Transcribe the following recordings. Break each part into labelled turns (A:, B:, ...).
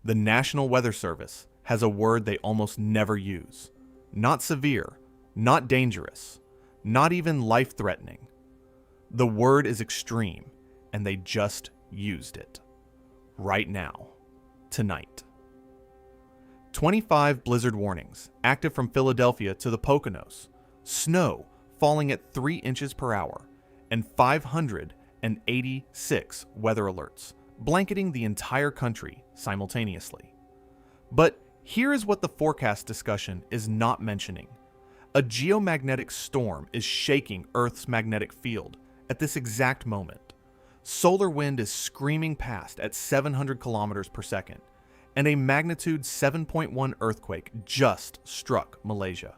A: The National Weather Service has a word they almost never use. Not severe, not dangerous, not even life-threatening. The word is extreme, and they just used it. Right now. Tonight. 25 blizzard warnings, active from Philadelphia to the Poconos. Snow falling at 3 inches per hour, and 586 weather alerts, blanketing the entire country simultaneously. But here is what the forecast discussion is not mentioning. A geomagnetic storm is shaking Earth's magnetic field at this exact moment. Solar wind is screaming past at 700 kilometers per second, and a magnitude 7.1 earthquake just struck Malaysia.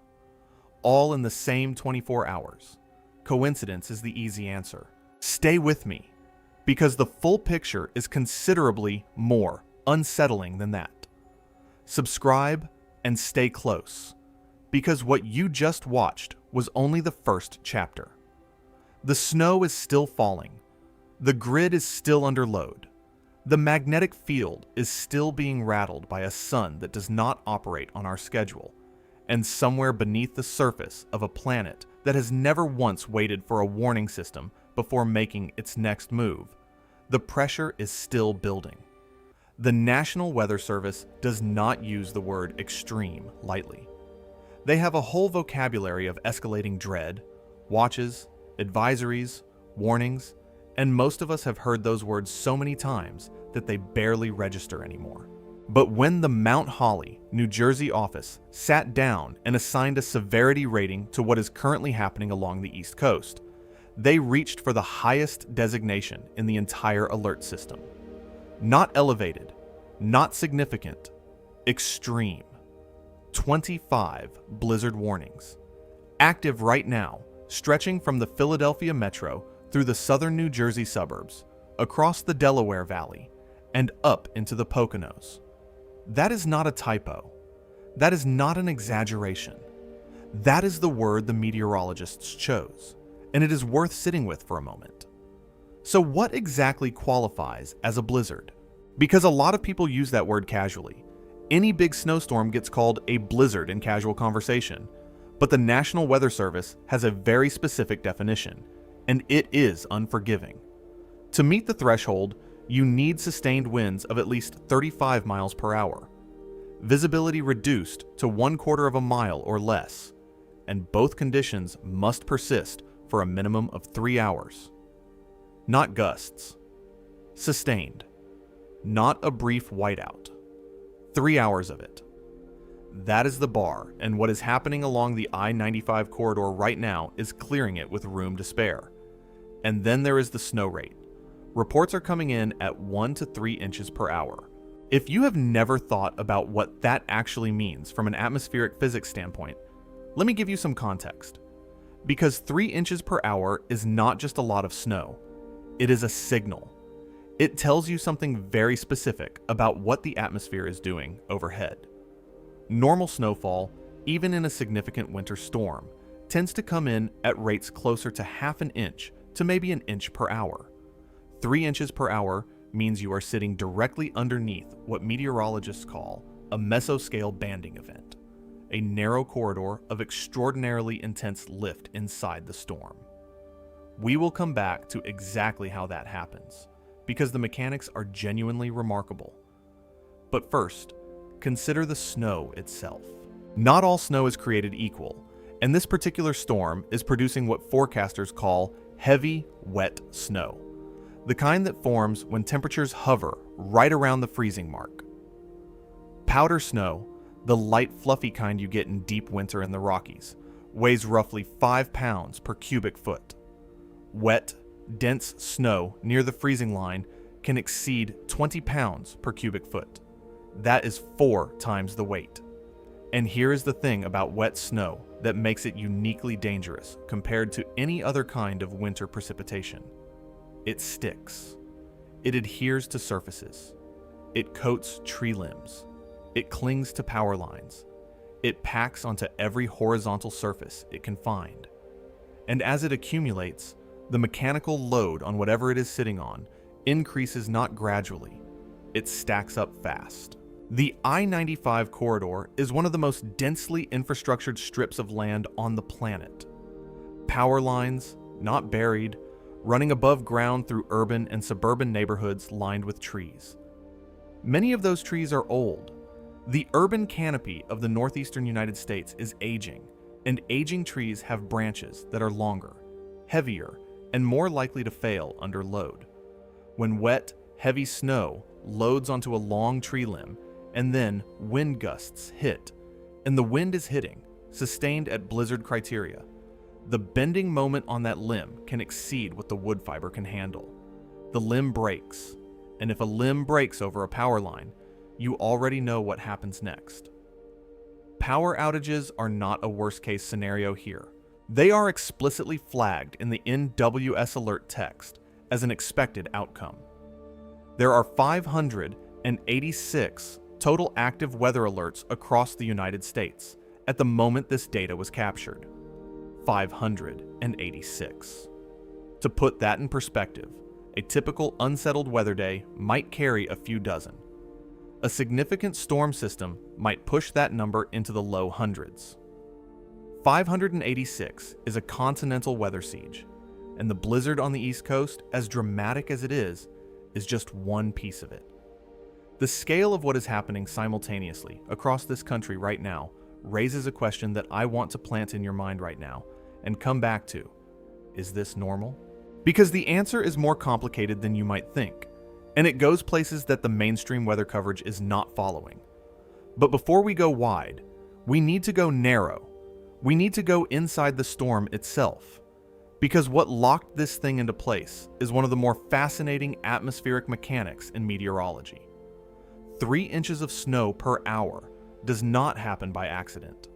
A: All in the same 24 hours. Coincidence is the easy answer. Stay with me, because the full picture is considerably more unsettling than that. Subscribe and stay close, because what you just watched was only the first chapter. The snow is still falling. The grid is still under load. The magnetic field is still being rattled by a sun that does not operate on our schedule, and somewhere beneath the surface of a planet that has never once waited for a warning system before making its next move, the pressure is still building. The National Weather Service does not use the word extreme lightly. They have a whole vocabulary of escalating dread, watches, advisories, warnings, and most of us have heard those words so many times that they barely register anymore. But when the Mount Holly, New Jersey office sat down and assigned a severity rating to what is currently happening along the East Coast, they reached for the highest designation in the entire alert system. Not elevated, not significant, extreme. 25 blizzard warnings. Active right now, stretching from the Philadelphia metro through the southern New Jersey suburbs, across the Delaware Valley, and up into the Poconos. That is not a typo. That is not an exaggeration. That is the word the meteorologists chose, and it is worth sitting with for a moment. So what exactly qualifies as a blizzard? Because a lot of people use that word casually. Any big snowstorm gets called a blizzard in casual conversation, but the National Weather Service has a very specific definition, and it is unforgiving. To meet the threshold, you need sustained winds of at least 35 miles per hour, visibility reduced to 1/4 of a mile or less, and both conditions must persist for a minimum of 3 hours. Not gusts. Sustained. Not a brief whiteout. 3 hours of it. That is the bar, and what is happening along the I-95 corridor right now is clearing it with room to spare. And then there is the snow rate. Reports are coming in at 1 to 3 inches per hour. If you have never thought about what that actually means from an atmospheric physics standpoint, let me give you some context. Because 3 inches per hour is not just a lot of snow, it is a signal. It tells you something very specific about what the atmosphere is doing overhead. Normal snowfall, even in a significant winter storm, tends to come in at rates closer to half an inch to maybe an inch per hour. 3 inches per hour means you are sitting directly underneath what meteorologists call a mesoscale banding event, a narrow corridor of extraordinarily intense lift inside the storm. We will come back to exactly how that happens, because the mechanics are genuinely remarkable. But first, consider the snow itself. Not all snow is created equal, and this particular storm is producing what forecasters call heavy, wet snow, the kind that forms when temperatures hover right around the freezing mark. Powder snow, the light fluffy kind you get in deep winter in the Rockies, weighs roughly 5 pounds per cubic foot. Wet, dense snow near the freezing line can exceed 20 pounds per cubic foot. That is 4 times the weight. And here is the thing about wet snow that makes it uniquely dangerous compared to any other kind of winter precipitation. It sticks. It adheres to surfaces. It coats tree limbs. It clings to power lines. It packs onto every horizontal surface it can find. And as it accumulates, the mechanical load on whatever it is sitting on increases not gradually. It stacks up fast. The I-95 corridor is one of the most densely infrastructured strips of land on the planet. Power lines, not buried, running above ground through urban and suburban neighborhoods lined with trees. Many of those trees are old. The urban canopy of the northeastern United States is aging, and aging trees have branches that are longer, heavier, and more likely to fail under load. When wet, heavy snow loads onto a long tree limb, and then wind gusts hit, and the wind is hitting, sustained at blizzard criteria, the bending moment on that limb can exceed what the wood fiber can handle. The limb breaks, and if a limb breaks over a power line, you already know what happens next. Power outages are not a worst-case scenario here. They are explicitly flagged in the NWS alert text as an expected outcome. There are 586 total active weather alerts across the United States at the moment this data was captured. 586. To put that in perspective, a typical unsettled weather day might carry a few dozen. A significant storm system might push that number into the low hundreds. 586 is a continental weather siege, and the blizzard on the East Coast, as dramatic as it is just one piece of it. The scale of what is happening simultaneously across this country right now raises a question that I want to plant in your mind right now and come back to. Is this normal? Because the answer is more complicated than you might think, and it goes places that the mainstream weather coverage is not following. But before we go wide, we need to go narrow. We need to go inside the storm itself. Because what locked this thing into place is one of the more fascinating atmospheric mechanics in meteorology. 3 inches of snow per hour does not happen by accident.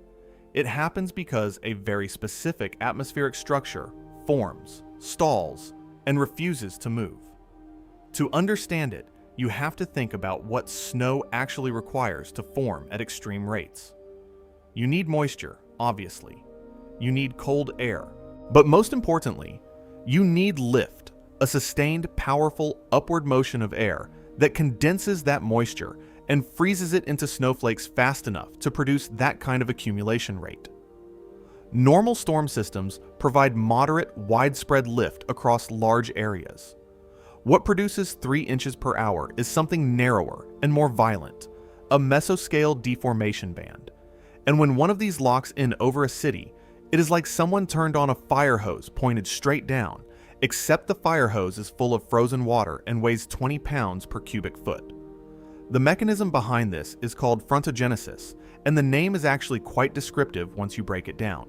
A: It happens because a very specific atmospheric structure forms, stalls, and refuses to move. To understand it, you have to think about what snow actually requires to form at extreme rates. You need moisture, obviously. You need cold air. But most importantly, you need lift, a sustained, powerful upward motion of air that condenses that moisture and freezes it into snowflakes fast enough to produce that kind of accumulation rate. Normal storm systems provide moderate, widespread lift across large areas. What produces 3 inches per hour is something narrower and more violent, a mesoscale deformation band. And when one of these locks in over a city, it is like someone turned on a fire hose pointed straight down, except the fire hose is full of frozen water and weighs 20 pounds per cubic foot. The mechanism behind this is called frontogenesis, and the name is actually quite descriptive once you break it down.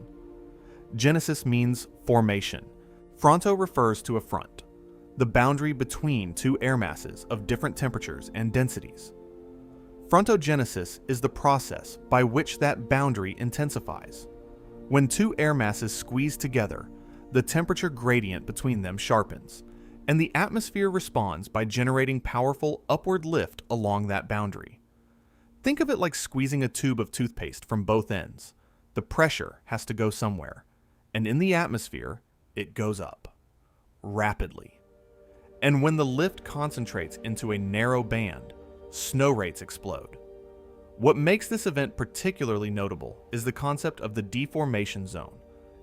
A: Genesis means formation. Fronto refers to a front, the boundary between two air masses of different temperatures and densities. Frontogenesis is the process by which that boundary intensifies. When two air masses squeeze together, the temperature gradient between them sharpens, and the atmosphere responds by generating powerful upward lift along that boundary. Think of it like squeezing a tube of toothpaste from both ends. The pressure has to go somewhere, and in the atmosphere, it goes up, rapidly. And when the lift concentrates into a narrow band, snow rates explode. What makes this event particularly notable is the concept of the deformation zone,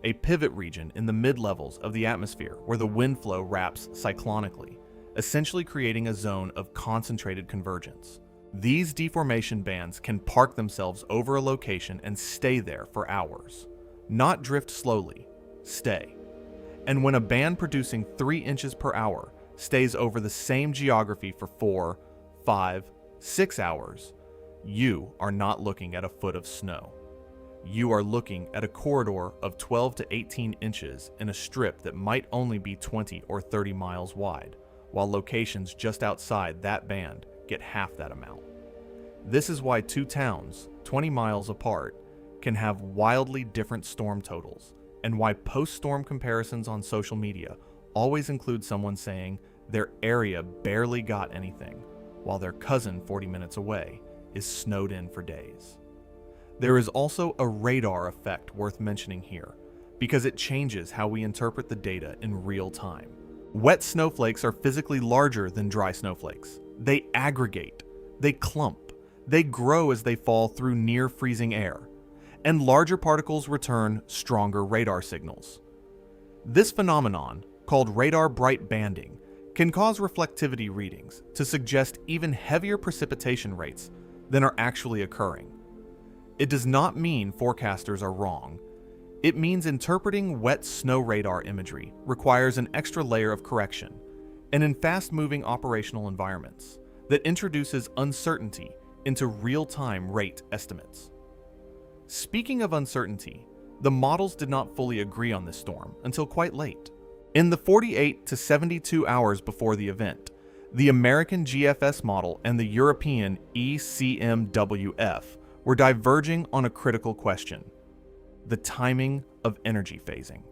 A: a pivot region in the mid-levels of the atmosphere where the wind flow wraps cyclonically, essentially creating a zone of concentrated convergence. These deformation bands can park themselves over a location and stay there for hours. Not drift slowly, stay. And when a band producing 3 inches per hour stays over the same geography for 4, 5, 6 hours, you are not looking at a foot of snow. You are looking at a corridor of 12 to 18 inches in a strip that might only be 20 or 30 miles wide, while locations just outside that band get half that amount. This is why two towns, 20 miles apart, can have wildly different storm totals, and why post-storm comparisons on social media always include someone saying their area barely got anything, while their cousin 40 minutes away is snowed in for days. There is also a radar effect worth mentioning here, because it changes how we interpret the data in real time. Wet snowflakes are physically larger than dry snowflakes. They aggregate, they clump, They grow as they fall through near-freezing air, and larger particles return stronger radar signals. This phenomenon, called radar bright banding, can cause reflectivity readings to suggest even heavier precipitation rates than are actually occurring. It does not mean forecasters are wrong. It means interpreting wet snow radar imagery requires an extra layer of correction, and in fast-moving operational environments, that introduces uncertainty into real-time rate estimates. Speaking of uncertainty, the models did not fully agree on this storm until quite late. In the 48 to 72 hours before the event, the American GFS model and the European ECMWF were diverging on a critical question: the timing of energy phasing.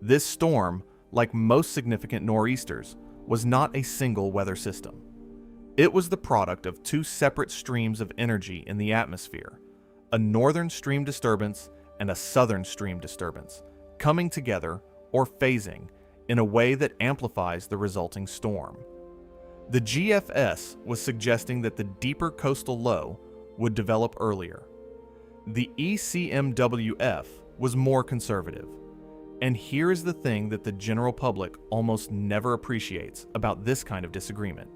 A: This storm, like most significant nor'easters, was not a single weather system. It was the product of two separate streams of energy in the atmosphere, a northern stream disturbance and a southern stream disturbance, coming together, or phasing, in a way that amplifies the resulting storm. The GFS was suggesting that the deeper coastal low would develop earlier. The ECMWF was more conservative. And here is the thing that the general public almost never appreciates about this kind of disagreement.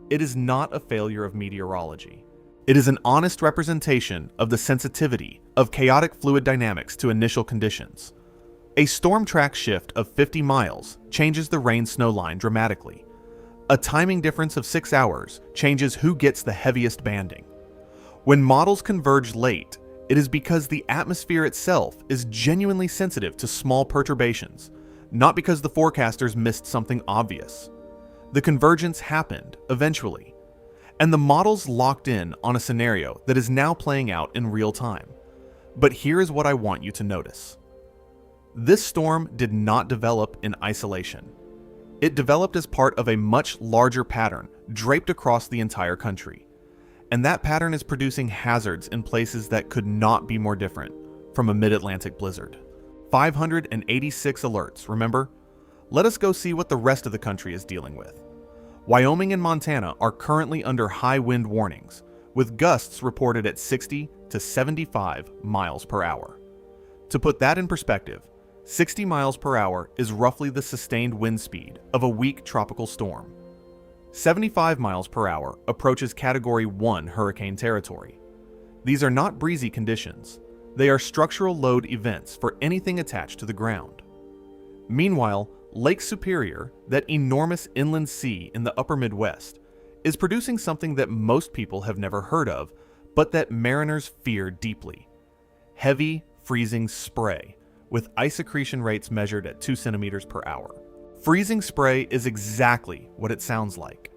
A: It is not a failure of meteorology. It is an honest representation of the sensitivity of chaotic fluid dynamics to initial conditions. A storm track shift of 50 miles changes the rain-snow line dramatically. A timing difference of 6 hours changes who gets the heaviest banding. When models converge late, it is because the atmosphere itself is genuinely sensitive to small perturbations, not because the forecasters missed something obvious. The convergence happened eventually, and the models locked in on a scenario that is now playing out in real time. But here is what I want you to notice. This storm did not develop in isolation. It developed as part of a much larger pattern draped across the entire country. And that pattern is producing hazards in places that could not be more different from a mid-Atlantic blizzard. 586 alerts, remember? Let us go see what the rest of the country is dealing with. Wyoming and Montana are currently under high wind warnings, with gusts reported at 60 to 75 miles per hour. To put that in perspective, 60 miles per hour is roughly the sustained wind speed of a weak tropical storm. 75 miles per hour approaches Category 1 hurricane territory. These are not breezy conditions. They are structural load events for anything attached to the ground. Meanwhile, Lake Superior, that enormous inland sea in the upper Midwest, is producing something that most people have never heard of, but that mariners fear deeply: heavy, freezing spray, with ice accretion rates measured at 2 centimeters per hour. Freezing spray is exactly what it sounds like,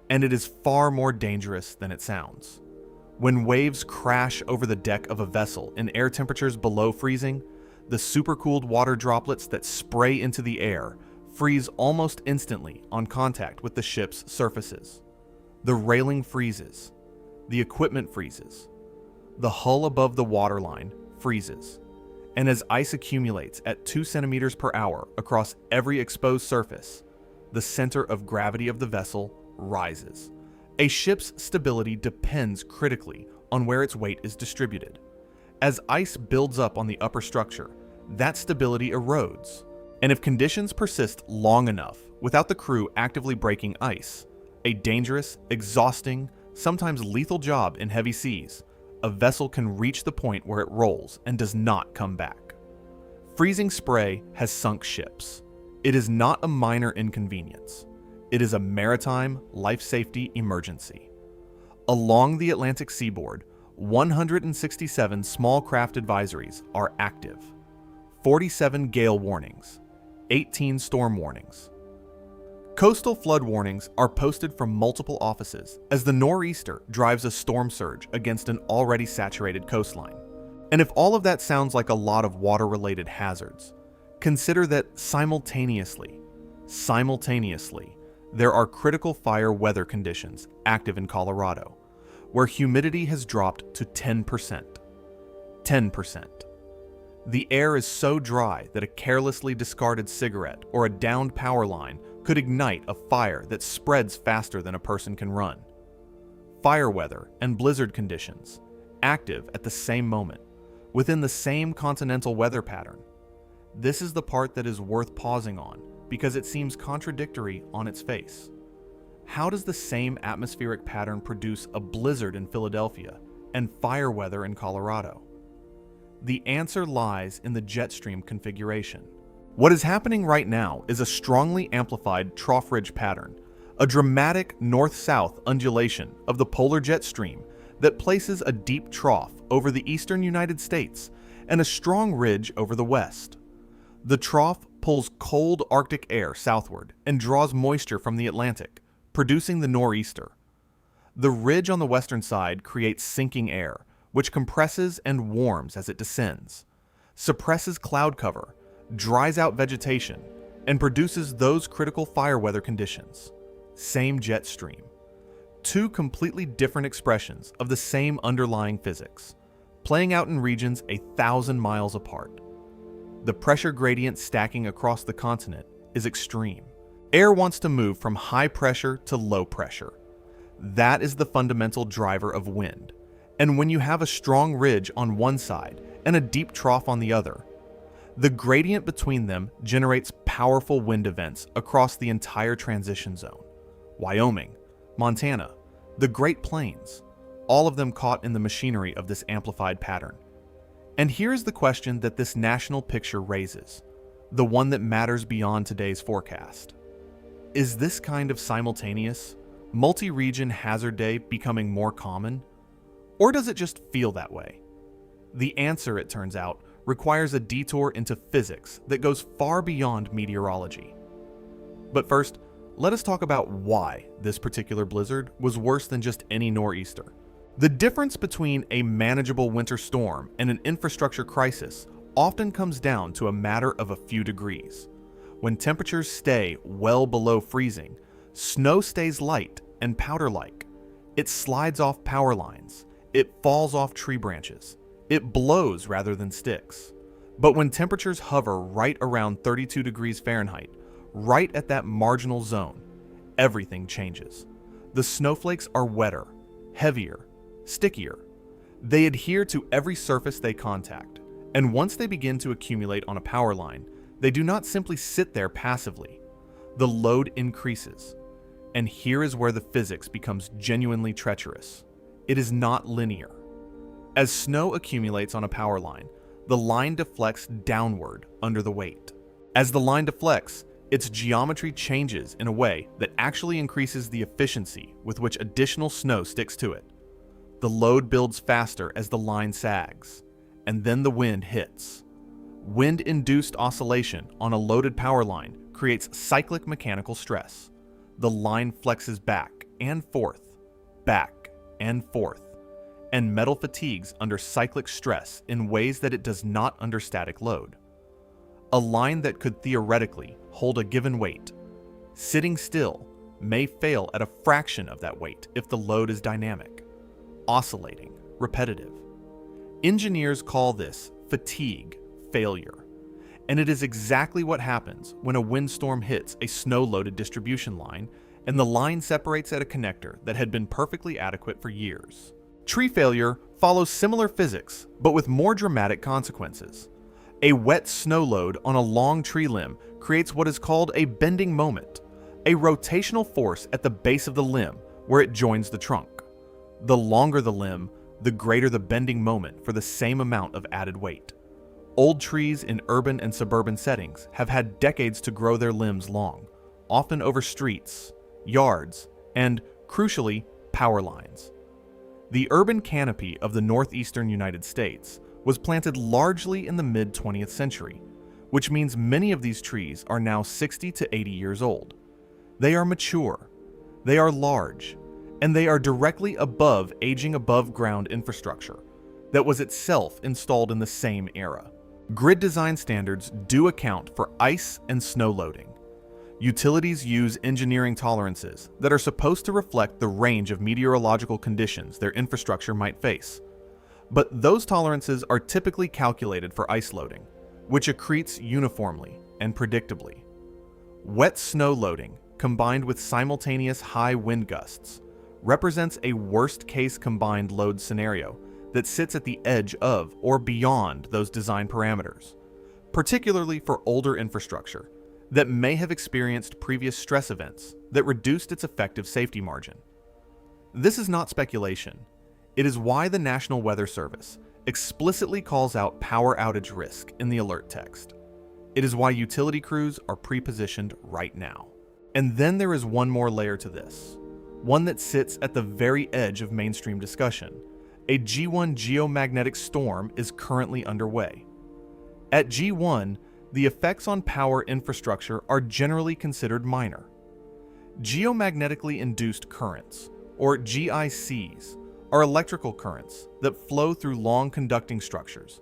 A: and it is far more dangerous than it sounds. When waves crash over the deck of a vessel in air temperatures below freezing, the supercooled water droplets that spray into the air freeze almost instantly on contact with the ship's surfaces. The railing freezes. The equipment freezes. The hull above the waterline freezes. And as ice accumulates at 2 centimeters per hour across every exposed surface, the center of gravity of the vessel rises. A ship's stability depends critically on where its weight is distributed. As ice builds up on the upper structure, that stability erodes. And if conditions persist long enough without the crew actively breaking ice, a dangerous, exhausting, sometimes lethal job in heavy seas, a vessel can reach the point where it rolls and does not come back. Freezing spray has sunk ships. It is not a minor inconvenience. It is a maritime life safety emergency. Along the Atlantic seaboard, 167 small craft advisories are active. 47 gale warnings, 18 storm warnings. Coastal flood warnings are posted from multiple offices as the nor'easter drives a storm surge against an already saturated coastline. And if all of that sounds like a lot of water-related hazards, consider that simultaneously, there are critical fire weather conditions active in Colorado, where humidity has dropped to 10%. 10%. The air is so dry that a carelessly discarded cigarette or a downed power line could ignite a fire that spreads faster than a person can run. fire weather, and blizzard conditions, active at the same moment, within the same continental weather pattern. This is the part that is worth pausing on because it seems contradictory on its face. How does the same atmospheric pattern produce a blizzard in Philadelphia and fire weather in Colorado? The answer lies in the jet stream configuration. What is happening right now is a strongly amplified trough ridge pattern, a dramatic north-south undulation of the polar jet stream that places a deep trough over the eastern United States and a strong ridge over the west. The trough pulls cold Arctic air southward and draws moisture from the Atlantic, producing the nor'easter. The ridge on the western side creates sinking air, which compresses and warms as it descends, suppresses cloud cover, dries out vegetation, and produces those critical fire weather conditions. Same jet stream. Two completely different expressions of the same underlying physics, playing out in regions 1,000 miles apart. The pressure gradient stacking across the continent is extreme. Air wants to move from high pressure to low pressure. That is the fundamental driver of wind. And when you have a strong ridge on one side and a deep trough on the other, the gradient between them generates powerful wind events across the entire transition zone. Wyoming, Montana, the Great Plains, all of them caught in the machinery of this amplified pattern. And here's the question that this national picture raises, the one that matters beyond today's forecast. Is this kind of simultaneous, multi-region hazard day becoming more common? Or does it just feel that way? The answer, it turns out, requires a detour into physics that goes far beyond meteorology. But first, let us talk about why this particular blizzard was worse than just any nor'easter. The difference between a manageable winter storm and an infrastructure crisis often comes down to a matter of a few degrees. When temperatures stay well below freezing, snow stays light and powder-like. It slides off power lines. It falls off tree branches. It blows rather than sticks. But when temperatures hover right around 32 degrees Fahrenheit, right at that marginal zone, everything changes. The snowflakes are wetter, heavier, stickier. They adhere to every surface they contact, and once they begin to accumulate on a power line, they do not simply sit there passively. The load increases, and here is where the physics becomes genuinely treacherous. It is not linear. As snow accumulates on a power line, the line deflects downward under the weight. As the line deflects, its geometry changes in a way that actually increases the efficiency with which additional snow sticks to it. The load builds faster as the line sags, and then the wind hits. Wind-induced oscillation on a loaded power line creates cyclic mechanical stress. The line flexes back and forth, and metal fatigues under cyclic stress in ways that it does not under static load. A line that could theoretically hold a given weight, sitting still, may fail at a fraction of that weight if the load is dynamic, oscillating, repetitive. Engineers call this fatigue failure, and it is exactly what happens when a windstorm hits a snow-loaded distribution line and the line separates at a connector that had been perfectly adequate for years. Tree failure follows similar physics, but with more dramatic consequences. A wet snow load on a long tree limb creates what is called a bending moment, a rotational force at the base of the limb where it joins the trunk. The longer the limb, the greater the bending moment for the same amount of added weight. Old trees in urban and suburban settings have had decades to grow their limbs long, often over streets, yards, and, crucially, power lines. The urban canopy of the northeastern United States was planted largely in the mid-20th century, which means many of these trees are now 60 to 80 years old. They are mature, they are large, and they are directly above aging above-ground infrastructure that was itself installed in the same era. Grid design standards do account for ice and snow loading. Utilities use engineering tolerances that are supposed to reflect the range of meteorological conditions their infrastructure might face. But those tolerances are typically calculated for ice loading, which accretes uniformly and predictably. Wet snow loading, combined with simultaneous high wind gusts, represents a worst-case combined load scenario that sits at the edge of or beyond those design parameters, particularly for older infrastructure that may have experienced previous stress events that reduced its effective safety margin. This is not speculation. It is why the National Weather Service explicitly calls out power outage risk in the alert text. It is why utility crews are pre-positioned right now. And then there is one more layer to this, one that sits at the very edge of mainstream discussion. A G1 geomagnetic storm is currently underway. At G1, the effects on power infrastructure are generally considered minor. Geomagnetically induced currents, or GICs, are electrical currents that flow through long conducting structures,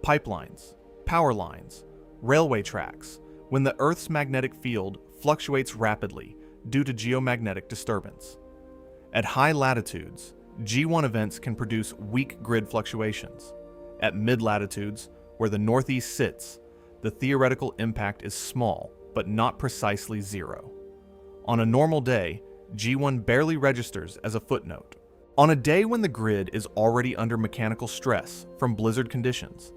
A: pipelines, power lines, railway tracks, when the Earth's magnetic field fluctuates rapidly due to geomagnetic disturbance. At high latitudes, G1 events can produce weak grid fluctuations. At mid-latitudes, where the Northeast sits, the theoretical impact is small, but not precisely zero. On a normal day, G1 barely registers as a footnote. On a day when the grid is already under mechanical stress from blizzard conditions,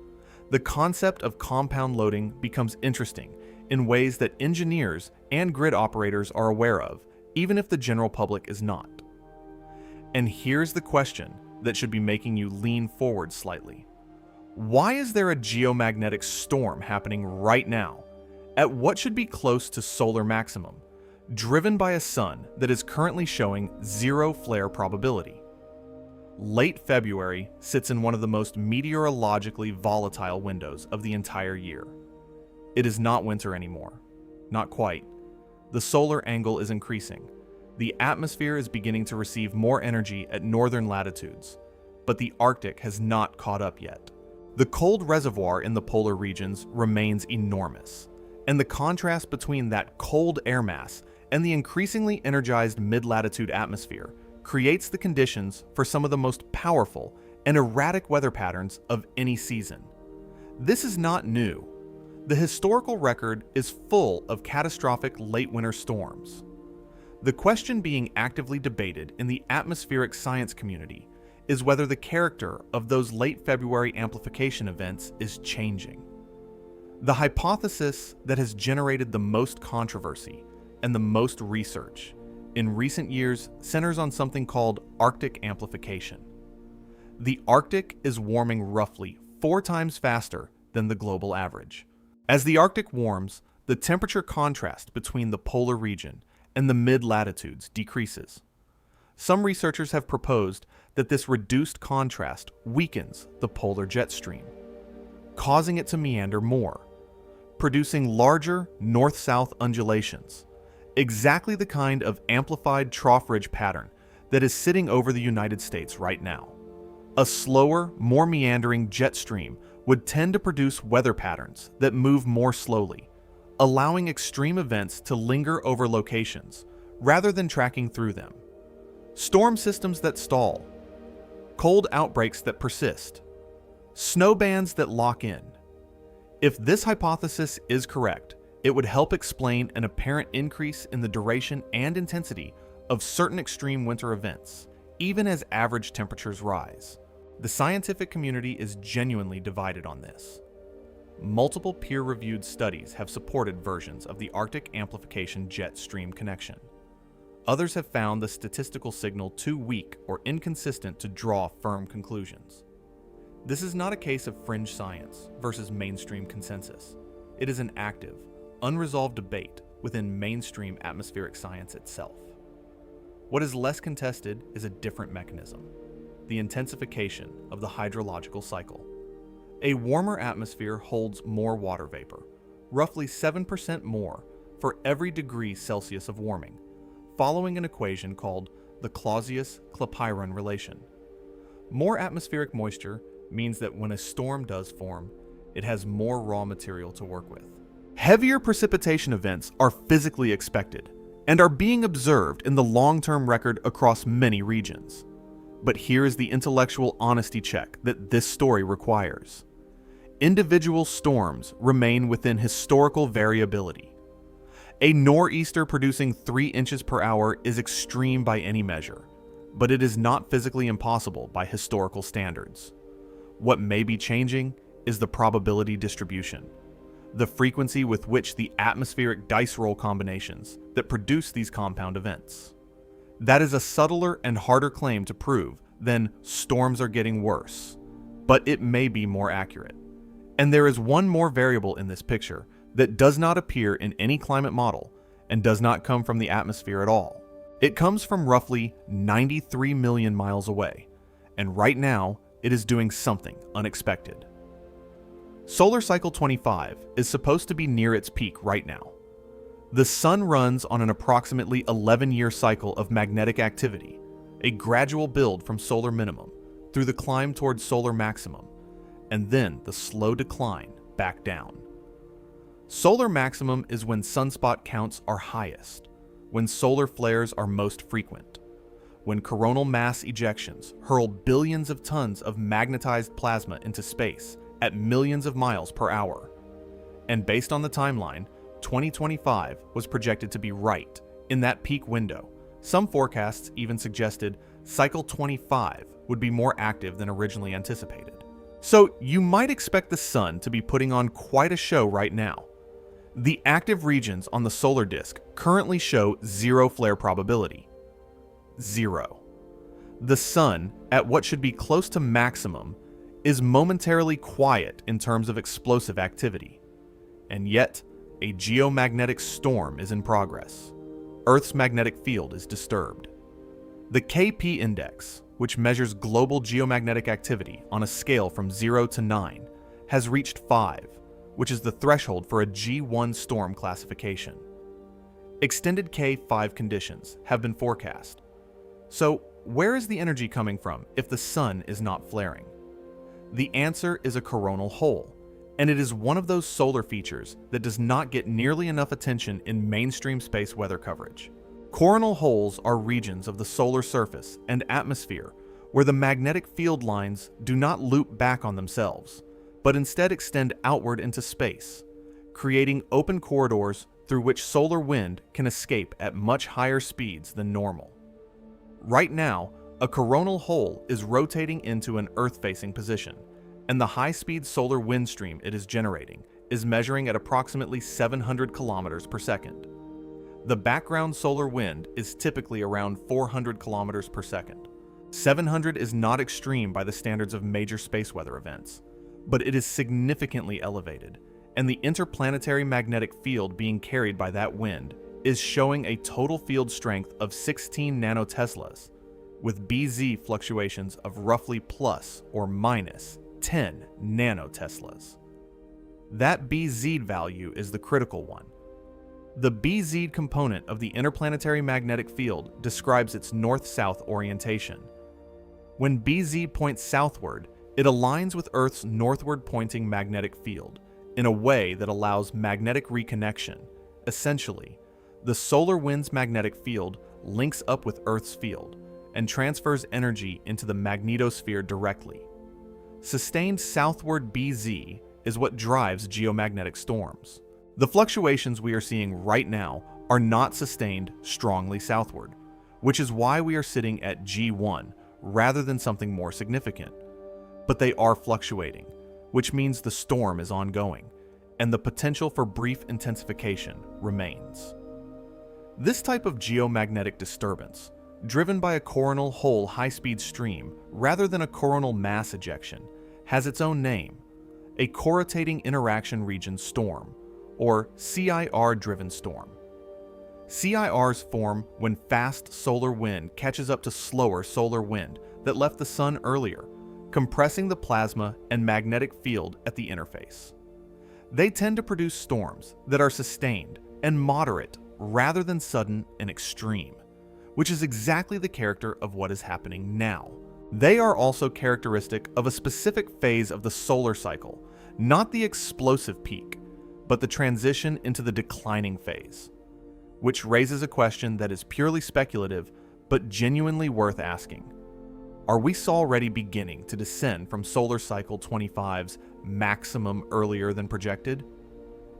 A: the concept of compound loading becomes interesting in ways that engineers and grid operators are aware of, even if the general public is not. And here's the question that should be making you lean forward slightly. Why is there a geomagnetic storm happening right now, at what should be close to solar maximum, driven by a sun that is currently showing zero flare probability? Late February sits in one of the most meteorologically volatile windows of the entire year. It is not winter anymore. Not quite. The solar angle is increasing. The atmosphere is beginning to receive more energy at northern latitudes, but the Arctic has not caught up yet. The cold reservoir in the polar regions remains enormous, and the contrast between that cold air mass and the increasingly energized mid-latitude atmosphere creates the conditions for some of the most powerful and erratic weather patterns of any season. This is not new. The historical record is full of catastrophic late winter storms. The question being actively debated in the atmospheric science community is whether the character of those late February amplification events is changing. The hypothesis that has generated the most controversy and the most research in recent years centers on something called Arctic amplification. The Arctic is warming roughly 4 times faster than the global average. As the Arctic warms, the temperature contrast between the polar region and the mid-latitudes decreases. Some researchers have proposed that this reduced contrast weakens the polar jet stream, causing it to meander more, producing larger north-south undulations, exactly the kind of amplified trough ridge pattern that is sitting over the United States right now. A slower, more meandering jet stream would tend to produce weather patterns that move more slowly, allowing extreme events to linger over locations rather than tracking through them. Storm systems that stall, cold outbreaks that persist, snow bands that lock in. If this hypothesis is correct, it would help explain an apparent increase in the duration and intensity of certain extreme winter events, even as average temperatures rise. The scientific community is genuinely divided on this. Multiple peer-reviewed studies have supported versions of the Arctic amplification jet stream connection. Others have found the statistical signal too weak or inconsistent to draw firm conclusions. This is not a case of fringe science versus mainstream consensus. It is an active, unresolved debate within mainstream atmospheric science itself. What is less contested is a different mechanism: the intensification of the hydrological cycle. A warmer atmosphere holds more water vapor, roughly 7% more for every degree Celsius of warming, following an equation called the Clausius-Clapeyron relation. More atmospheric moisture means that when a storm does form, it has more raw material to work with. Heavier precipitation events are physically expected and are being observed in the long-term record across many regions. But here is the intellectual honesty check that this story requires. Individual storms remain within historical variability. A nor'easter producing 3 inches per hour is extreme by any measure. but it is not physically impossible by historical standards. What may be changing is the probability distribution, the frequency with which the atmospheric dice roll combinations that produce these compound events. That is a subtler and harder claim to prove than storms are getting worse, but it may be more accurate. And there is one more variable in this picture that does not appear in any climate model and does not come from the atmosphere at all. It comes from roughly 93 million miles away, and right now it is doing something unexpected. Solar cycle 25 is supposed to be near its peak right now. The sun runs on an approximately 11-year cycle of magnetic activity, a gradual build from solar minimum through the climb towards solar maximum, and then the slow decline back down. Solar maximum is when sunspot counts are highest, when solar flares are most frequent, when coronal mass ejections hurl billions of tons of magnetized plasma into space at millions of miles per hour. And based on the timeline, 2025 was projected to be right in that peak window. Some forecasts even suggested cycle 25 would be more active than originally anticipated. So you might expect the sun to be putting on quite a show right now. The active regions on the solar disk currently show zero flare probability. Zero. The sun, at what should be close to maximum, is momentarily quiet in terms of explosive activity. And yet, a geomagnetic storm is in progress. Earth's magnetic field is disturbed. The KP index, which measures global geomagnetic activity on a scale from 0 to 9, has reached 5, which is the threshold for a G1 storm classification. Extended K5 conditions have been forecast. So, where is the energy coming from if the sun is not flaring? The answer is a coronal hole, and it is one of those solar features that does not get nearly enough attention in mainstream space weather coverage. Coronal holes are regions of the solar surface and atmosphere where the magnetic field lines do not loop back on themselves, but instead extend outward into space, creating open corridors through which solar wind can escape at much higher speeds than normal. Right now, a coronal hole is rotating into an Earth-facing position, and the high-speed solar wind stream it is generating is measuring at approximately 700 kilometers per second. The background solar wind is typically around 400 kilometers per second. 700 is not extreme by the standards of major space weather events, but it is significantly elevated, and the interplanetary magnetic field being carried by that wind is showing a total field strength of 16 nanoteslas, with BZ fluctuations of roughly plus or minus 10 nanoteslas. That BZ value is the critical one. The BZ component of the interplanetary magnetic field describes its north-south orientation. When BZ points southward, it aligns with Earth's northward-pointing magnetic field in a way that allows magnetic reconnection. Essentially, the solar wind's magnetic field links up with Earth's field and transfers energy into the magnetosphere directly. Sustained southward BZ is what drives geomagnetic storms. The fluctuations we are seeing right now are not sustained strongly southward, which is why we are sitting at G1 rather than something more significant. But they are fluctuating, which means the storm is ongoing, and the potential for brief intensification remains. This type of geomagnetic disturbance, driven by a coronal hole high-speed stream rather than a coronal mass ejection, has its own name, a Corotating Interaction Region Storm, or CIR-driven storm. CIRs form when fast solar wind catches up to slower solar wind that left the sun earlier, compressing the plasma and magnetic field at the interface. They tend to produce storms that are sustained and moderate rather than sudden and extreme, which is exactly the character of what is happening now. They are also characteristic of a specific phase of the solar cycle, not the explosive peak, but the transition into the declining phase, which raises a question that is purely speculative but genuinely worth asking. Are we already beginning to descend from solar cycle 25's maximum earlier than projected?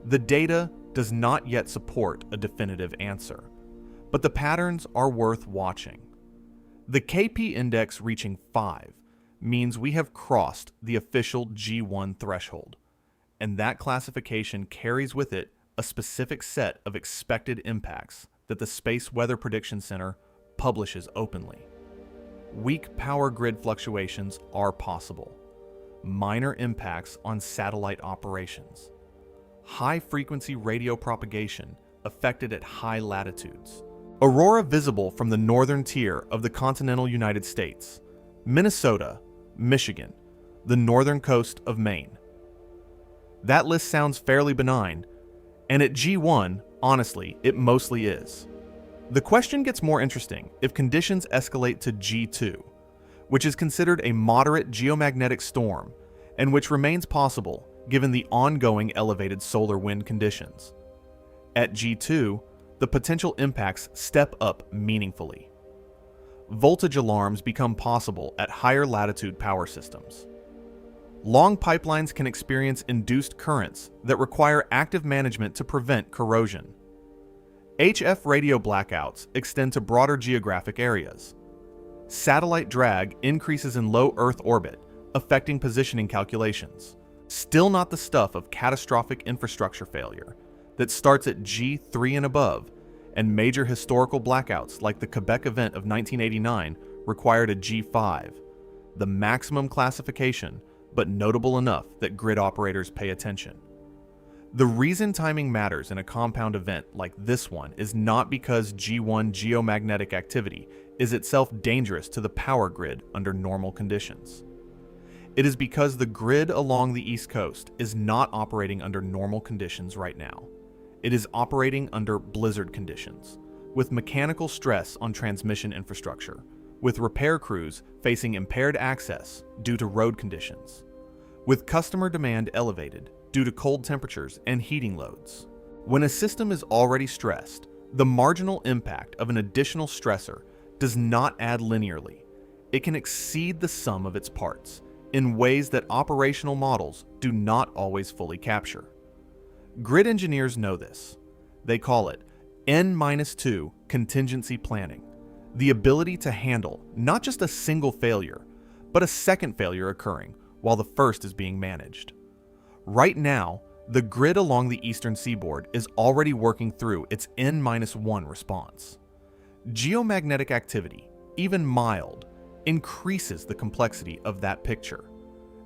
A: The data does not yet support a definitive answer, but the patterns are worth watching. The KP index reaching 5 means we have crossed the official G1 threshold, and that classification carries with it a specific set of expected impacts that the Space Weather Prediction Center publishes openly. Weak power grid fluctuations are possible, minor impacts on satellite operations, high-frequency radio propagation affected at high latitudes, aurora visible from the northern tier of the continental United States, Minnesota, Michigan, the northern coast of Maine. That list sounds fairly benign, and at G1, honestly, it mostly is. The question gets more interesting if conditions escalate to G2, which is considered a moderate geomagnetic storm and which remains possible given the ongoing elevated solar wind conditions. At G2, the potential impacts step up meaningfully. Voltage alarms become possible at higher latitude power systems. Long pipelines can experience induced currents that require active management to prevent corrosion. HF radio blackouts extend to broader geographic areas. Satellite drag increases in low Earth orbit, affecting positioning calculations. Still not the stuff of catastrophic infrastructure failure that starts at G3 and above, and major historical blackouts like the Quebec event of 1989 required a G5, the maximum classification, but notable enough that grid operators pay attention. The reason timing matters in a compound event like this one is not because G1 geomagnetic activity is itself dangerous to the power grid under normal conditions. It is because the grid along the East Coast is not operating under normal conditions right now. It is operating under blizzard conditions, with mechanical stress on transmission infrastructure, with repair crews facing impaired access due to road conditions, with customer demand elevated due to cold temperatures and heating loads. When a system is already stressed, the marginal impact of an additional stressor does not add linearly. It can exceed the sum of its parts in ways that operational models do not always fully capture. Grid engineers know this. They call it N-2 contingency planning, the ability to handle not just a single failure, but a second failure occurring while the first is being managed. Right now, the grid along the eastern seaboard is already working through its N-1 response. Geomagnetic activity, even mild, increases the complexity of that picture.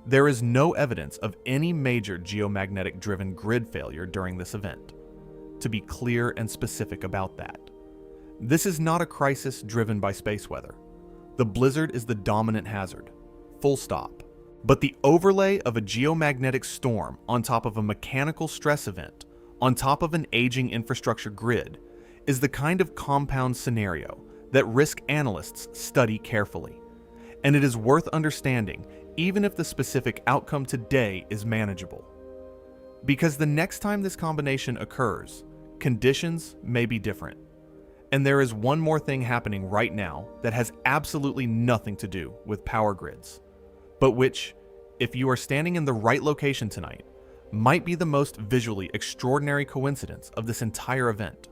A: There is no evidence of any major geomagnetic-driven grid failure during this event. To be clear and specific about that, this is not a crisis driven by space weather. The blizzard is the dominant hazard, full stop. But the overlay of a geomagnetic storm on top of a mechanical stress event, on top of an aging infrastructure grid, is the kind of compound scenario that risk analysts study carefully. And it is worth understanding even if the specific outcome today is manageable. Because the next time this combination occurs, conditions may be different. And there is one more thing happening right now that has absolutely nothing to do with power grids, but which, if you are standing in the right location tonight, might be the most visually extraordinary coincidence of this entire event.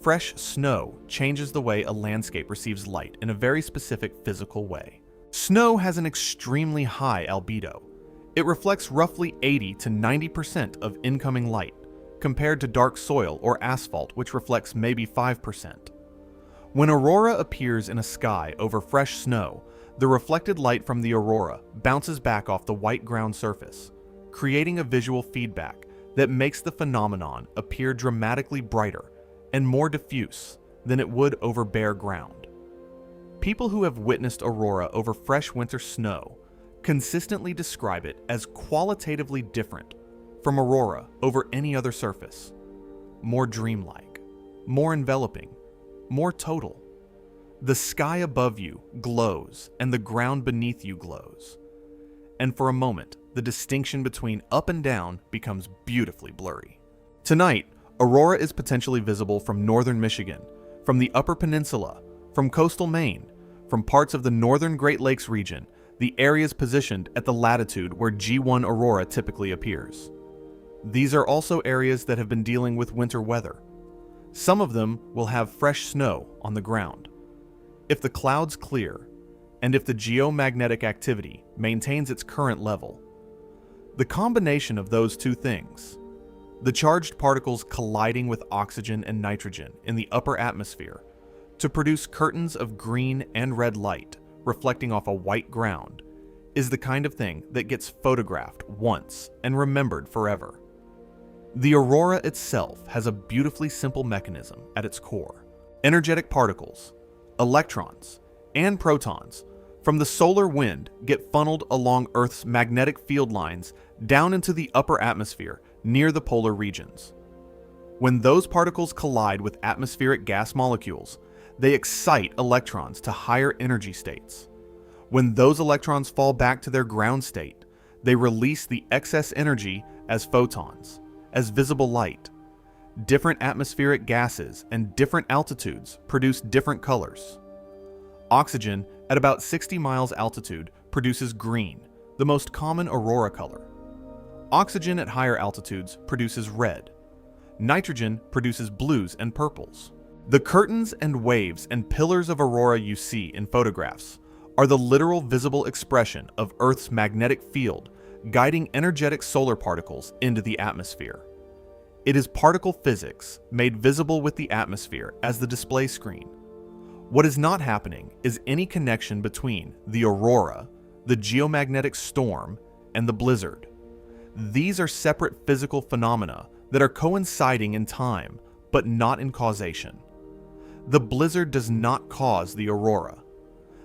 A: Fresh snow changes the way a landscape receives light in a very specific physical way. Snow has an extremely high albedo. It reflects roughly 80 to 90% of incoming light, compared to dark soil or asphalt, which reflects maybe 5%. When aurora appears in a sky over fresh snow, the reflected light from the aurora bounces back off the white ground surface, creating a visual feedback that makes the phenomenon appear dramatically brighter and more diffuse than it would over bare ground. People who have witnessed aurora over fresh winter snow consistently describe it as qualitatively different from aurora over any other surface. More dreamlike, more enveloping, more total. The sky above you glows and the ground beneath you glows. And for a moment, the distinction between up and down becomes beautifully blurry. Tonight, aurora is potentially visible from northern Michigan, from the Upper Peninsula, from coastal Maine, from parts of the northern Great Lakes region, the areas positioned at the latitude where G1 aurora typically appears. These are also areas that have been dealing with winter weather. Some of them will have fresh snow on the ground. if the clouds clear, and if the geomagnetic activity maintains its current level. The combination of those two things, the charged particles colliding with oxygen and nitrogen in the upper atmosphere to produce curtains of green and red light reflecting off a white ground, is the kind of thing that gets photographed once and remembered forever. The aurora itself has a beautifully simple mechanism at its core. Energetic particles, electrons, and protons from the solar wind get funneled along Earth's magnetic field lines down into the upper atmosphere near the polar regions. When those particles collide with atmospheric gas molecules, they excite electrons to higher energy states. When those electrons fall back to their ground state, they release the excess energy as photons, as visible light. Different atmospheric gases and different altitudes produce different colors. Oxygen at about 60 miles altitude produces green, the most common aurora color. Oxygen at higher altitudes produces red. Nitrogen produces blues and purples. The curtains and waves and pillars of aurora you see in photographs are the literal visible expression of Earth's magnetic field guiding energetic solar particles into the atmosphere. It is particle physics made visible with the atmosphere as the display screen. What is not happening is any connection between the aurora, the geomagnetic storm, and the blizzard. These are separate physical phenomena that are coinciding in time, but not in causation. The blizzard does not cause the aurora.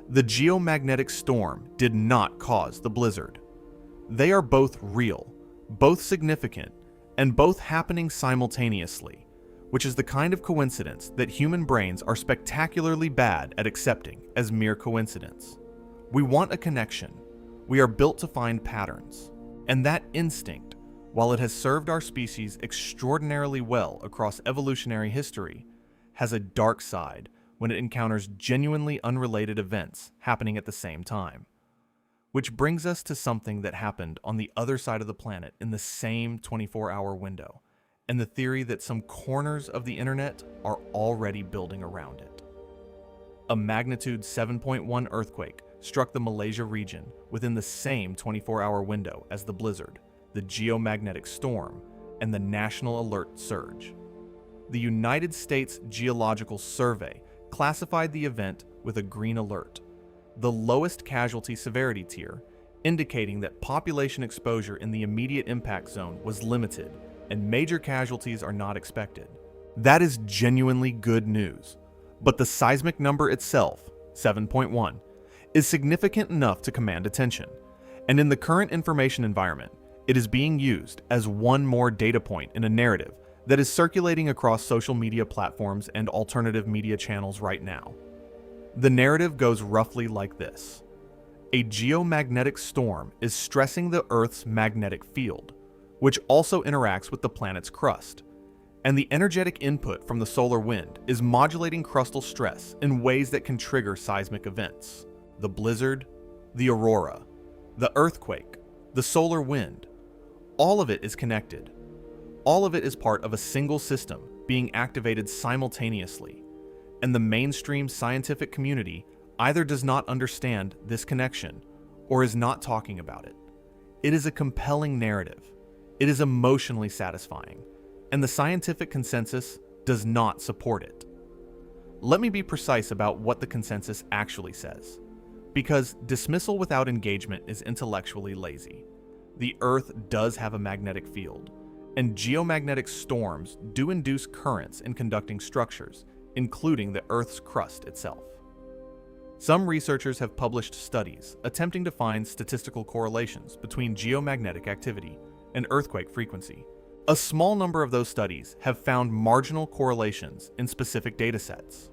A: The geomagnetic storm did not cause the blizzard. They are both real, both significant, and both happening simultaneously, which is the kind of coincidence that human brains are spectacularly bad at accepting as mere coincidence. We want a connection. We are built to find patterns. And that instinct, while it has served our species extraordinarily well across evolutionary history, has a dark side when it encounters genuinely unrelated events happening at the same time. Which brings us to something that happened on the other side of the planet in the same 24-hour window, and the theory that some corners of the internet are already building around it. A magnitude 7.1 earthquake struck the Malaysia region within the same 24-hour window as the blizzard, the geomagnetic storm, and the national alert surge. The United States Geological Survey classified the event with a green alert, the lowest casualty severity tier, indicating that population exposure in the immediate impact zone was limited and major casualties are not expected. That is genuinely good news, but the seismic number itself, 7.1, is significant enough to command attention, and in the current information environment, it is being used as one more data point in a narrative that is circulating across social media platforms and alternative media channels right now. The narrative goes roughly like this. A geomagnetic storm is stressing the Earth's magnetic field, which also interacts with the planet's crust, and the energetic input from the solar wind is modulating crustal stress in ways that can trigger seismic events. The blizzard, the aurora, the earthquake, the solar wind, all of it is connected. All of it is part of a single system being activated simultaneously, and the mainstream scientific community either does not understand this connection or is not talking about it. It is a compelling narrative. It is emotionally satisfying, and the scientific consensus does not support it. Let me be precise about what the consensus actually says, because dismissal without engagement is intellectually lazy. The Earth does have a magnetic field, and geomagnetic storms do induce currents in conducting structures, including the Earth's crust itself. Some researchers have published studies attempting to find statistical correlations between geomagnetic activity and earthquake frequency. A small number of those studies have found marginal correlations in specific datasets.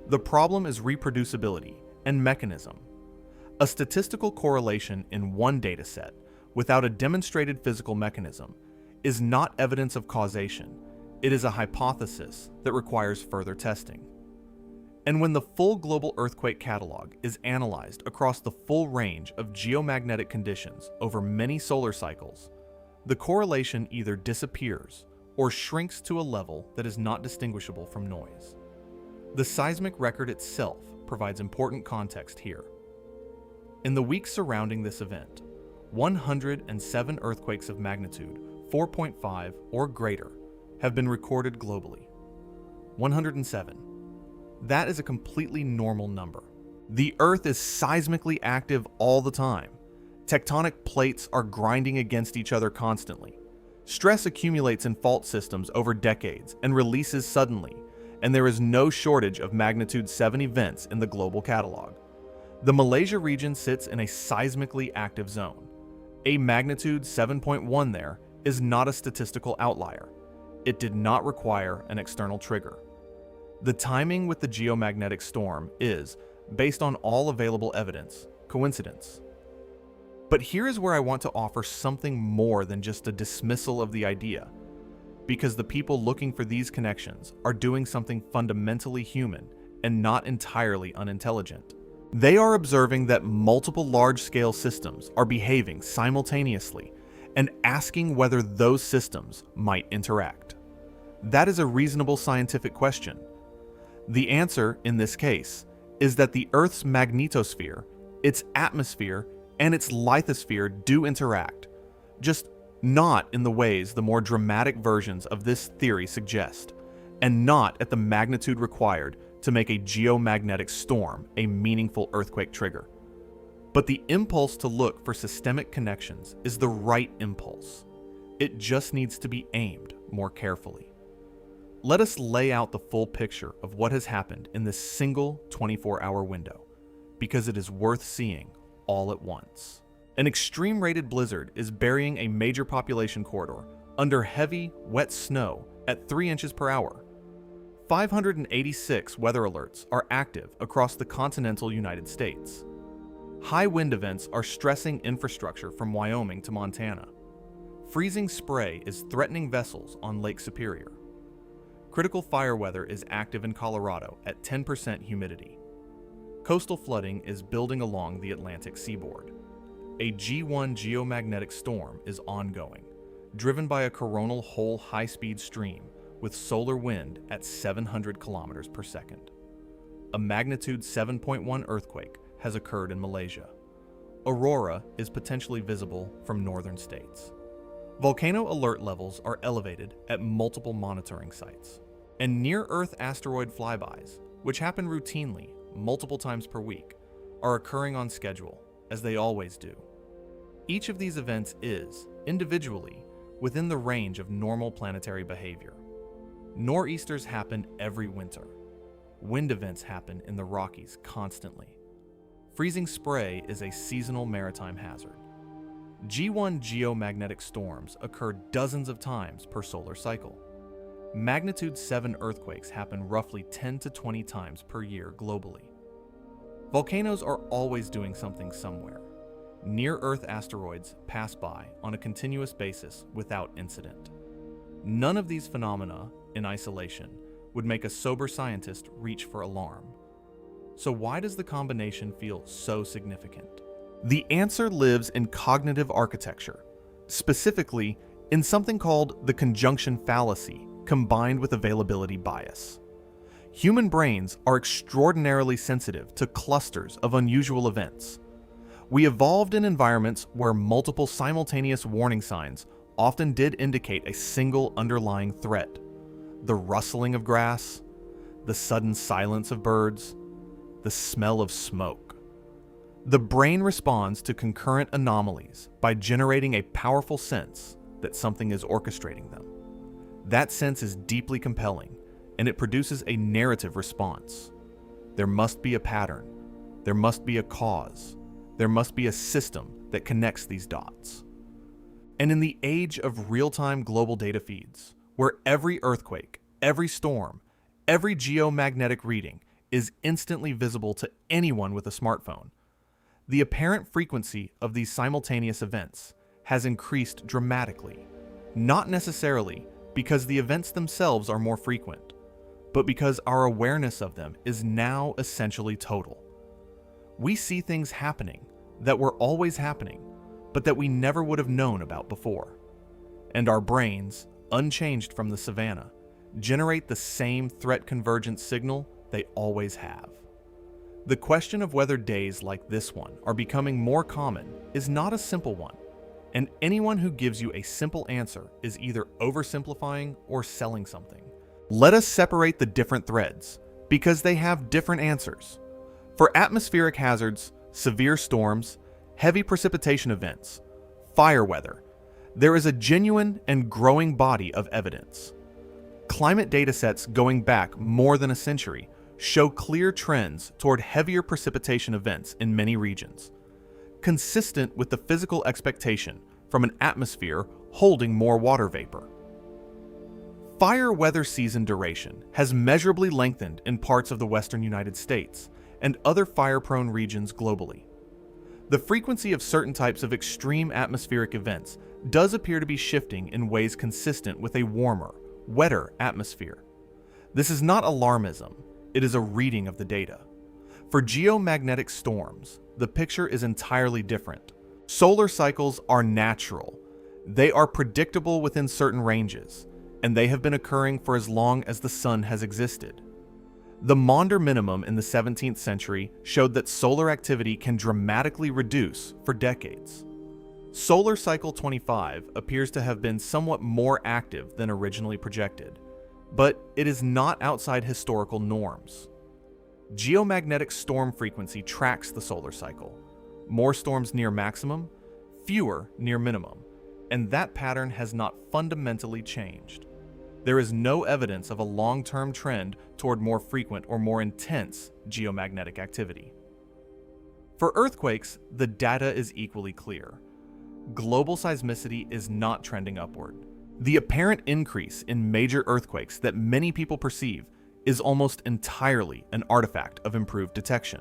A: The problem is reproducibility and mechanism. A statistical correlation in one dataset without a demonstrated physical mechanism is not evidence of causation. It is a hypothesis that requires further testing. And when the full global earthquake catalog is analyzed across the full range of geomagnetic conditions over many solar cycles, the correlation either disappears or shrinks to a level that is not distinguishable from noise. The seismic record itself provides important context here. In the weeks surrounding this event, 107 earthquakes of magnitude 4.5 or greater have been recorded globally. 107. That is a completely normal number. The Earth is seismically active all the time. Tectonic plates are grinding against each other constantly. Stress accumulates in fault systems over decades and releases suddenly, and there is no shortage of magnitude 7 events in the global catalog. The Malaysia region sits in a seismically active zone. A magnitude 7.1 there is not a statistical outlier. It did not require an external trigger. The timing with the geomagnetic storm is, based on all available evidence, coincidence. But here is where I want to offer something more than just a dismissal of the idea, because the people looking for these connections are doing something fundamentally human and not entirely unintelligent. They are observing that multiple large-scale systems are behaving simultaneously and asking whether those systems might interact. That is a reasonable scientific question. The answer, in this case, is that the Earth's magnetosphere, its atmosphere, and its lithosphere do interact, just not in the ways the more dramatic versions of this theory suggest, and not at the magnitude required to make a geomagnetic storm a meaningful earthquake trigger. But the impulse to look for systemic connections is the right impulse. It just needs to be aimed more carefully. Let us lay out the full picture of what has happened in this single 24-hour window, because it is worth seeing all at once. An extreme-rated blizzard is burying a major population corridor under heavy, wet snow at 3 inches per hour. 586 weather alerts are active across the continental United States. High wind events are stressing infrastructure from Wyoming to Montana. Freezing spray is threatening vessels on Lake Superior. Critical fire weather is active in Colorado at 10% humidity. Coastal flooding is building along the Atlantic seaboard. A G1 geomagnetic storm is ongoing, driven by a coronal whole high-speed stream with solar wind at 700 kilometers per second. A magnitude 7.1 earthquake has occurred in Malaysia. Aurora is potentially visible from northern states. Volcano alert levels are elevated at multiple monitoring sites. And near-Earth asteroid flybys, which happen routinely multiple times per week, are occurring on schedule, as they always do. Each of these events is, individually, within the range of normal planetary behavior. Nor'easters happen every winter. Wind events happen in the Rockies constantly. Freezing spray is a seasonal maritime hazard. G1 geomagnetic storms occur dozens of times per solar cycle. Magnitude 7 earthquakes happen roughly 10 to 20 times per year globally. Volcanoes are always doing something somewhere. Near-Earth asteroids pass by on a continuous basis without incident. None of these phenomena, in isolation, would make a sober scientist reach for alarm. So why does the combination feel so significant? The answer lives in cognitive architecture, specifically in something called the conjunction fallacy, combined with availability bias. Human brains are extraordinarily sensitive to clusters of unusual events. We evolved in environments where multiple simultaneous warning signs often did indicate a single underlying threat. The rustling of grass, the sudden silence of birds, the smell of smoke. The brain responds to concurrent anomalies by generating a powerful sense that something is orchestrating them. That sense is deeply compelling, and it produces a narrative response. There must be a pattern. There must be a cause. There must be a system that connects these dots. And in the age of real-time global data feeds, where every earthquake, every storm, every geomagnetic reading is instantly visible to anyone with a smartphone, the apparent frequency of these simultaneous events has increased dramatically, not necessarily because the events themselves are more frequent, but because our awareness of them is now essentially total. We see things happening that were always happening, but that we never would have known about before. And our brains, unchanged from the savannah, generate the same threat convergence signal they always have. The question of whether days like this one are becoming more common is not a simple one, and anyone who gives you a simple answer is either oversimplifying or selling something. Let us separate the different threads, because they have different answers. For atmospheric hazards, severe storms, heavy precipitation events, fire weather, there is a genuine and growing body of evidence. Climate datasets going back more than a century show clear trends toward heavier precipitation events in many regions, consistent with the physical expectation from an atmosphere holding more water vapor. Fire weather season duration has measurably lengthened in parts of the western United States and other fire-prone regions globally. The frequency of certain types of extreme atmospheric events does appear to be shifting in ways consistent with a warmer, wetter atmosphere. This is not alarmism, it is a reading of the data. For geomagnetic storms, the picture is entirely different. Solar cycles are natural. They are predictable within certain ranges, and they have been occurring for as long as the sun has existed. The Maunder minimum in the 17th century showed that solar activity can dramatically reduce for decades. Solar cycle 25 appears to have been somewhat more active than originally projected, but it is not outside historical norms. Geomagnetic storm frequency tracks the solar cycle. More storms near maximum, fewer near minimum, and that pattern has not fundamentally changed. There is no evidence of a long-term trend toward more frequent or more intense geomagnetic activity. For earthquakes, the data is equally clear. Global seismicity is not trending upward. The apparent increase in major earthquakes that many people perceive is almost entirely an artifact of improved detection.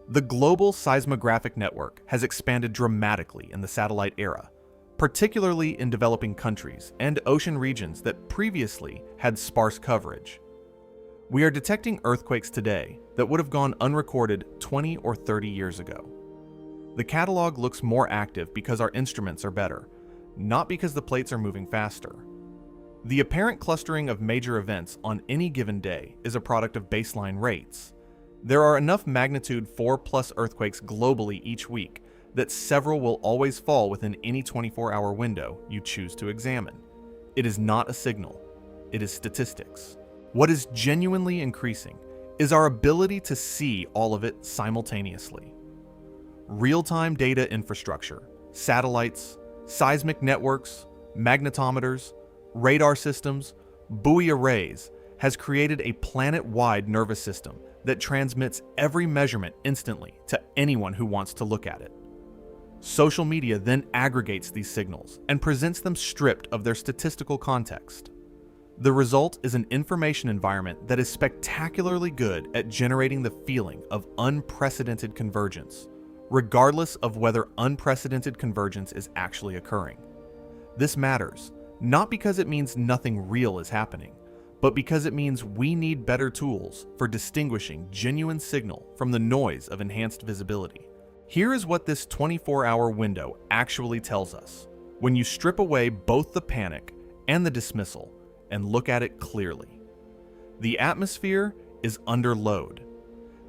A: The global seismographic network has expanded dramatically in the satellite era, particularly in developing countries and ocean regions that previously had sparse coverage. We are detecting earthquakes today that would have gone unrecorded 20 or 30 years ago. The catalog looks more active because our instruments are better, not because the plates are moving faster. The apparent clustering of major events on any given day is a product of baseline rates. There are enough magnitude 4+ earthquakes globally each week that several will always fall within any 24-hour window you choose to examine. It is not a signal, it is statistics. What is genuinely increasing is our ability to see all of it simultaneously. Real-time data infrastructure, satellites, seismic networks, magnetometers, radar systems, buoy arrays has created a planet-wide nervous system that transmits every measurement instantly to anyone who wants to look at it. Social media then aggregates these signals and presents them stripped of their statistical context. The result is an information environment that is spectacularly good at generating the feeling of unprecedented convergence, regardless of whether unprecedented convergence is actually occurring. This matters, not because it means nothing real is happening, but because it means we need better tools for distinguishing genuine signal from the noise of enhanced visibility. Here is what this 24-hour window actually tells us, when you strip away both the panic and the dismissal and look at it clearly. The atmosphere is under load.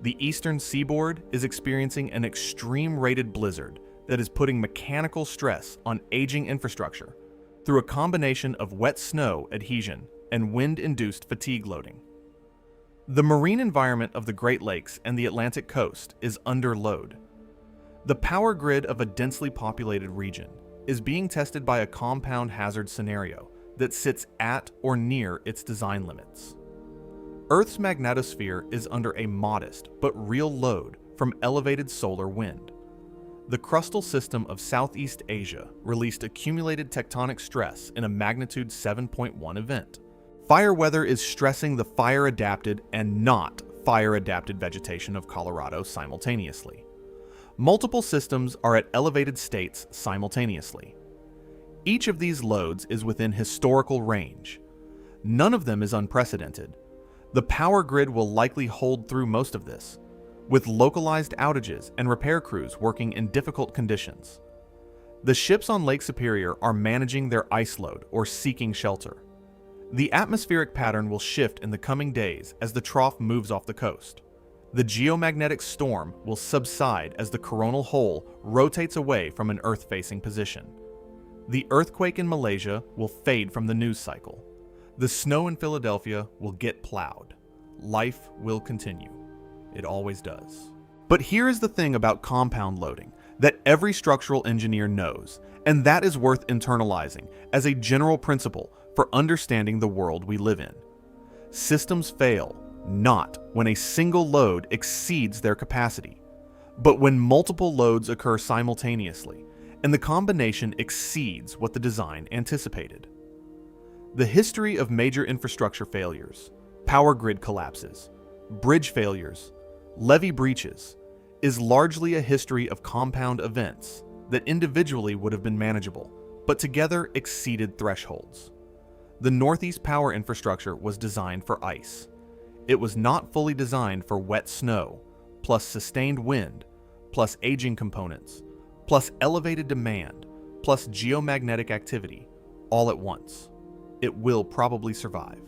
A: The eastern seaboard is experiencing an extreme rated blizzard that is putting mechanical stress on aging infrastructure through a combination of wet snow adhesion and wind-induced fatigue loading. The marine environment of the Great Lakes and the Atlantic coast is under load. The power grid of a densely populated region is being tested by a compound hazard scenario that sits at or near its design limits. Earth's magnetosphere is under a modest but real load from elevated solar wind. The crustal system of Southeast Asia released accumulated tectonic stress in a magnitude 7.1 event. Fire weather is stressing the fire-adapted and not fire-adapted vegetation of Colorado simultaneously. Multiple systems are at elevated states simultaneously. Each of these loads is within historical range. None of them is unprecedented. The power grid will likely hold through most of this, with localized outages and repair crews working in difficult conditions. The ships on Lake Superior are managing their ice load or seeking shelter. The atmospheric pattern will shift in the coming days as the trough moves off the coast. The geomagnetic storm will subside as the coronal hole rotates away from an Earth-facing position. The earthquake in Malaysia will fade from the news cycle. The snow in Philadelphia will get plowed. Life will continue. It always does. But here is the thing about compound loading that every structural engineer knows, and that is worth internalizing as a general principle for understanding the world we live in. Systems fail not when a single load exceeds their capacity, but when multiple loads occur simultaneously and the combination exceeds what the design anticipated. The history of major infrastructure failures, power grid collapses, bridge failures, levee breaches, is largely a history of compound events that individually would have been manageable, but together exceeded thresholds. The Northeast power infrastructure was designed for ice. It was not fully designed for wet snow, plus sustained wind, plus aging components, plus elevated demand, plus geomagnetic activity, all at once. It will probably survive.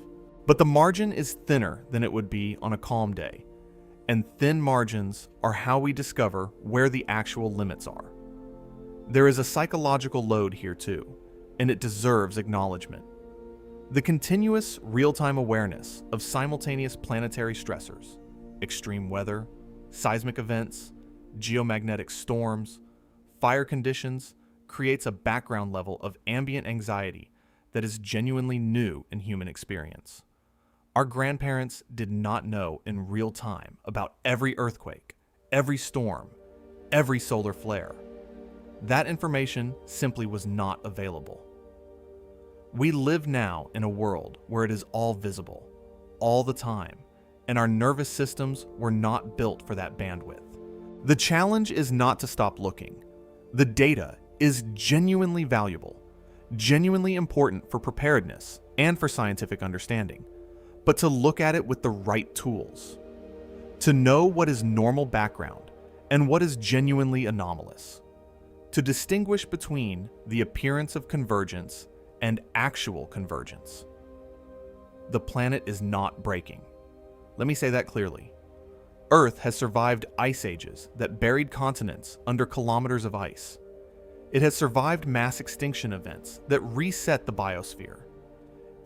A: But the margin is thinner than it would be on a calm day, and thin margins are how we discover where the actual limits are. There is a psychological load here too, and it deserves acknowledgement. The continuous real-time awareness of simultaneous planetary stressors, extreme weather, seismic events, geomagnetic storms, fire conditions, creates a background level of ambient anxiety that is genuinely new in human experience. Our grandparents did not know in real time about every earthquake, every storm, every solar flare. That information simply was not available. We live now in a world where it is all visible, all the time, and our nervous systems were not built for that bandwidth. The challenge is not to stop looking. The data is genuinely valuable, genuinely important for preparedness and for scientific understanding, but to look at it with the right tools. To know what is normal background and what is genuinely anomalous. To distinguish between the appearance of convergence and actual convergence. The planet is not breaking. Let me say that clearly. Earth has survived ice ages that buried continents under kilometers of ice. It has survived mass extinction events that reset the biosphere.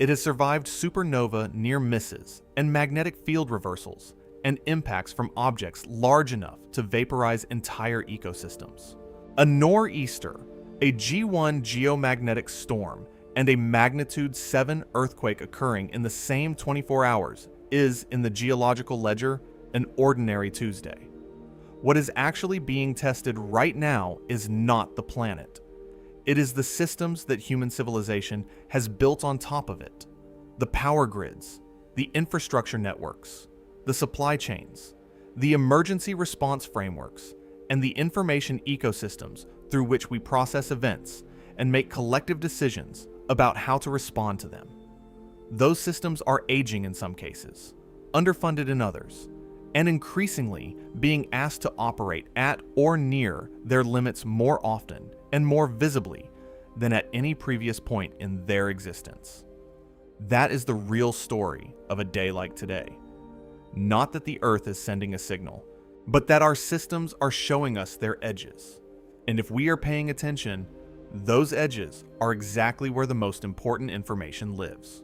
A: It has survived supernova near misses and magnetic field reversals and impacts from objects large enough to vaporize entire ecosystems. A nor'easter, a G1 geomagnetic storm, and a magnitude 7 earthquake occurring in the same 24 hours is, in the geological ledger, an ordinary Tuesday. What is actually being tested right now is not the planet. It is the systems that human civilization has built on top of it. The power grids, the infrastructure networks, the supply chains, the emergency response frameworks, and the information ecosystems through which we process events and make collective decisions about how to respond to them. Those systems are aging in some cases, underfunded in others, and increasingly being asked to operate at or near their limits more often and more visibly than at any previous point in their existence. That is the real story of a day like today. Not that the Earth is sending a signal, but that our systems are showing us their edges. And if we are paying attention, those edges are exactly where the most important information lives.